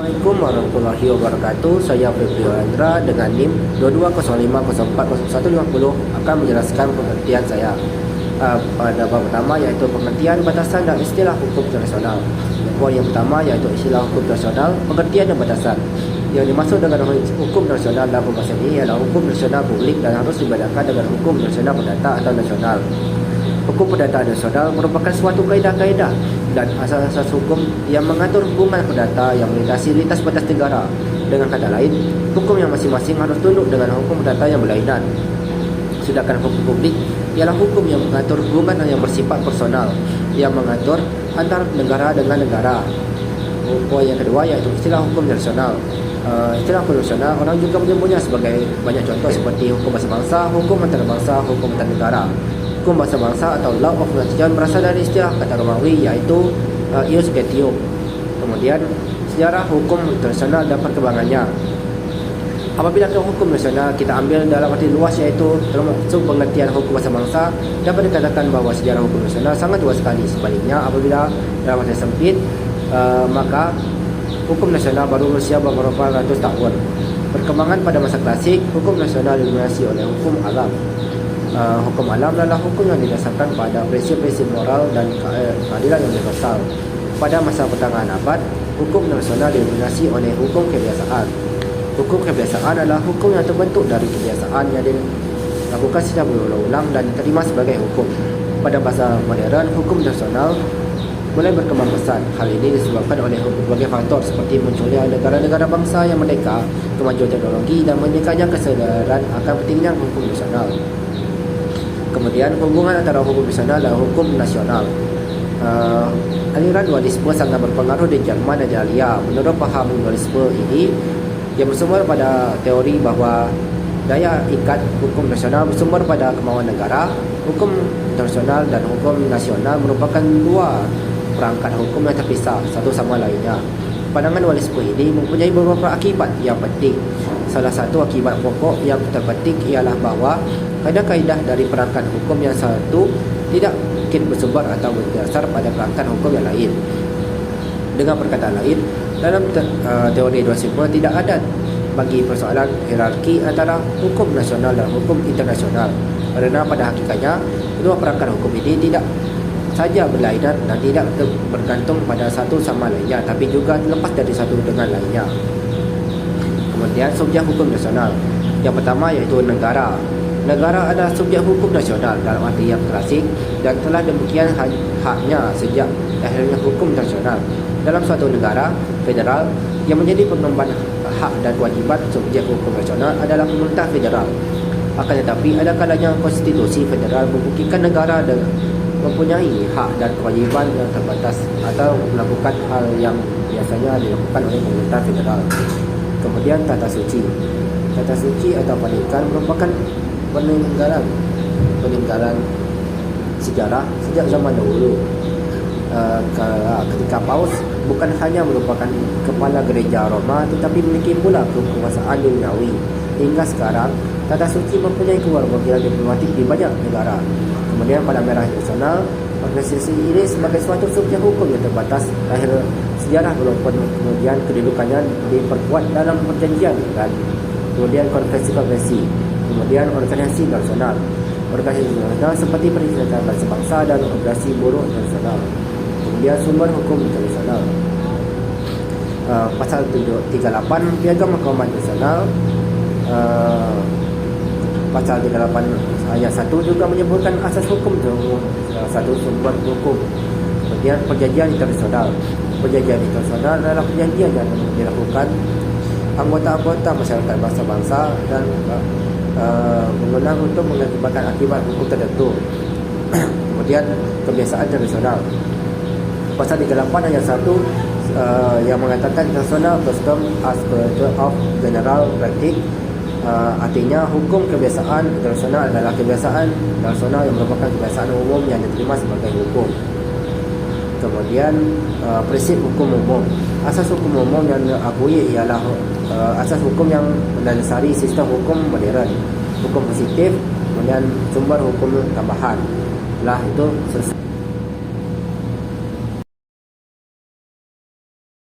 Assalamualaikum warahmatullahi wabarakatuh. Saya Febrio Andra dengan NIM 2205040150 akan menjelaskan pengertian saya pada bab pertama, iaitu pengertian, batasan dan istilah hukum internasional. Poin yang pertama iaitu istilah hukum internasional, pengertian dan batasan. Yang dimaksud dengan hukum internasional dalam pembahasan ini ialah hukum internasional publik dan harus dibedakan dengan hukum internasional perdata atau nasional. Hukum perdata nasional merupakan suatu kaedah-kaedah dan asas-asas hukum yang mengatur hubungan perdata yang melintasi lintas batas negara. Dengan kata lain, hukum yang masing-masing harus tunduk dengan hukum perdata yang berlainan. Sedangkan hukum publik ialah hukum yang mengatur hubungan yang bersifat personal, yang mengatur antara negara dengan negara. Poin yang kedua iaitu istilah hukum internasional. Istilah hukum internasional orang juga menyebutnya sebagai banyak contoh seperti hukum bahasa bangsa, hukum antarabangsa, hukum antar negara. Hukum bahasa bangsa atau law of nation berasal dari istilah kata Romawi iaitu ius gentium. Kemudian sejarah hukum internasional dan perkembangannya. Apabila hukum nasional kita ambil dalam arti luas, iaitu termasuk pengertian hukum bahasa bangsa, dapat dikatakan bahawa sejarah hukum nasional sangat luas sekali. Sebaliknya, apabila dalam arti sempit, maka hukum nasional baru berusia beberapa ratus tahun. Perkembangan pada masa klasik, hukum nasional didominasi oleh hukum alam. Hukum alam adalah hukum yang didasarkan pada prinsip-prinsip moral dan keadilan yang universal. Pada masa pertengahan abad, hukum nasional didominasi oleh hukum kebiasaan. Hukum kebiasaan adalah hukum yang terbentuk dari kebiasaan yang dilakukan secara berulang-ulang dan diterima sebagai hukum. Pada masa modern, hukum nasional mulai berkembang pesat. Hal ini disebabkan oleh berbagai faktor seperti munculnya negara-negara bangsa yang merdeka, kemajuan teknologi dan meningkatnya kesadaran akan pentingnya hukum nasional. Kemudian hubungan antara hukum nasional dan hukum nasional. Aliran dualisme sangat berpengaruh di Jerman dan Italia. Menurut paham dualisme ini, yang bersumber pada teori bahawa daya ikat hukum nasional bersumber pada kemauan negara. Hukum internasional dan hukum nasional merupakan dua perangkat hukum yang terpisah satu sama lainnya. Pandangan dualisme ini mempunyai beberapa akibat yang penting. Salah satu akibat pokok yang terpenting ialah bahawa kaedah-kaedah dari perangkat hukum yang satu tidak mungkin bersumber atau berdasar pada perangkat hukum yang lain. Dengan perkataan lain, dalam teori dualisme tidak ada bagi persoalan hierarki antara hukum nasional dan hukum internasional, kerana pada hakikatnya kedua perangkat hukum ini tidak saja berlainan dan tidak bergantung pada satu sama lainnya, tapi juga terlepas dari satu dengan lainnya. Kemudian subjek hukum nasional. Yang pertama iaitu negara. Negara adalah subjek hukum nasional dalam arti yang klasik dan telah demikian haknya sejak akhirnya hukum internasional. Dalam suatu negara federal, yang menjadi pengemban hak dan kewajiban subjek hukum nasional adalah pemerintah federal. Akan tetapi ada kalanya konstitusi federal membuktikan negara mempunyai hak dan kewajiban yang terbatas atau melakukan hal yang biasanya dilakukan oleh pemerintah federal. Kemudian tata suci. Tata suci atau panikan merupakan peninggalan sejarah sejak zaman dahulu. Ketika Paus bukan hanya merupakan kepala gereja Roma, tetapi memiliki pula kekuasaan duniawi. Hingga sekarang, tata suci mempunyai kewajiban diplomatik di banyak negara. Kemudian pada merah nasional, organisasi ini sebagai suatu subjek hukum yang terbatas lahir sejarah, walaupun kemudian kedudukannya diperkuat dalam perjanjian dan kemudian konferensi-konferensi. Kemudian organisasi nasional. Organisasi nasional seperti Perikatan Bangsa dan Organisasi Buruh Nasional. Kemudian sumber hukum internasional. Pasal 38 Piagam Mahkamah Nasional. Pasal 38 ayat 1 juga menyebutkan asas hukum satu sumber hukum. Kemudian perjanjian internasional. Perjanjian internasional adalah perjanjian yang dilakukan anggota-anggota masyarakat bangsa-bangsa dan menggunakan untuk mengakibatkan akibat hukum tertentu. Kemudian kebiasaan internasional. Pasal 38 ayat 1 yang mengatakan international custom as per of general practice. Artinya hukum kebiasaan internasional adalah kebiasaan nasional yang merupakan kebiasaan umum yang diterima sebagai hukum. Kemudian prinsip hukum umum. Asas hukum umum yang diakui ialah asas hukum yang mendasari sistem hukum modern, hukum positif, kemudian sumber hukum tambahan. Lah itu selesai.